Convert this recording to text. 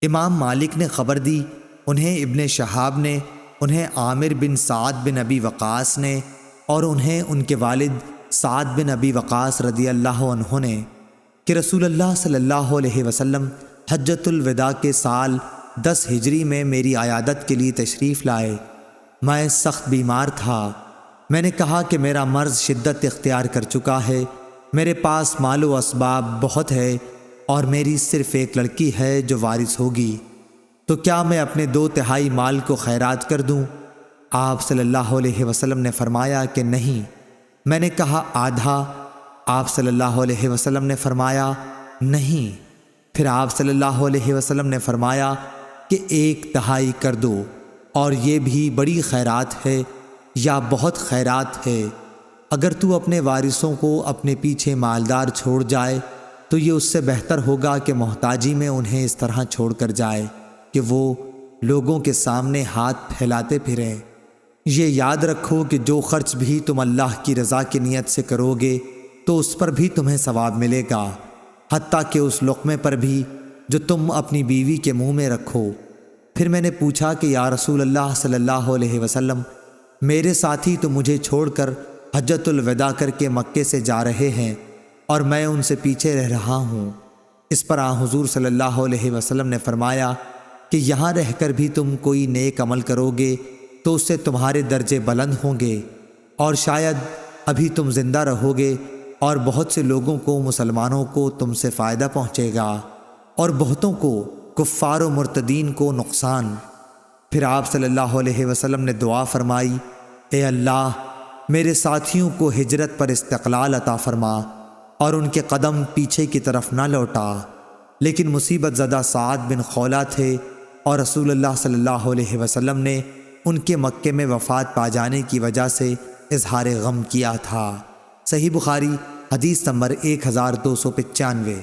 امام مالک نے خبر دی، انہیں ابن شہاب نے، انہیں عامر بن سعد بن ابی وقاص نے، اور انہیں ان کے والد سعد بن ابی وقاص رضی اللہ عنہ نے کہ رسول اللہ صلی اللہ علیہ وسلم حجۃ الوداع کے سال 10 ہجری میں میری عیادت کے لیے تشریف لائے۔ میں سخت بیمار تھا۔ میں نے کہا کہ میرا مرض شدت اختیار کر چکا ہے، میرے پاس مال و اسباب بہت ہے اور میری صرف ایک لڑکی ہے جو وارث ہوگی، تو کیا میں اپنے 2/3 مال کو خیرات کر دوں؟ آپ صلی اللہ علیہ وسلم نے فرمایا کہ نہیں۔ میں نے کہا آدھا؟ آپ صلی اللہ علیہ وسلم نے فرمایا نہیں۔ پھر آپ صلی اللہ علیہ وسلم نے فرمایا کہ 1/3 کر دو، اور یہ بھی بڑی خیرات ہے یا بہت خیرات ہے۔ اگر تو اپنے وارثوں کو اپنے پیچھے مالدار چھوڑ جائے تو یہ اس سے بہتر ہوگا کہ محتاجی میں انہیں اس طرح چھوڑ کر جائے کہ وہ لوگوں کے سامنے ہاتھ پھیلاتے پھریں۔ یہ یاد رکھو کہ جو خرچ بھی تم اللہ کی رضا کی نیت سے کرو گے تو اس پر بھی تمہیں ثواب ملے گا، حتیٰ کہ اس لقمے پر بھی جو تم اپنی بیوی کے منہ میں رکھو۔ پھر میں نے پوچھا کہ یا رسول اللہ صلی اللہ علیہ وسلم، میرے ساتھی تو مجھے چھوڑ کر حجۃ الوداع کر کے مکے سے جا رہے ہیں اور میں ان سے پیچھے رہ رہا ہوں۔ اس پر حضور صلی اللہ علیہ وسلم نے فرمایا کہ یہاں رہ کر بھی تم کوئی نیک عمل کرو گے تو اس سے تمہارے درجے بلند ہوں گے، اور شاید ابھی تم زندہ رہو گے اور بہت سے لوگوں کو، مسلمانوں کو تم سے فائدہ پہنچے گا اور بہتوں کو، کفار و مرتدین کو نقصان۔ پھر آپ صلی اللہ علیہ وسلم نے دعا فرمائی، اے اللہ میرے ساتھیوں کو ہجرت پر استقلال عطا فرما اور ان کے قدم پیچھے کی طرف نہ لوٹا۔ لیکن مصیبت زدہ سعد بن خولہ تھے اور رسول اللہ صلی اللہ علیہ وسلم نے ان کے مکے میں وفات پا جانے کی وجہ سے اظہار غم کیا تھا۔ صحیح بخاری حدیث نمبر 1295۔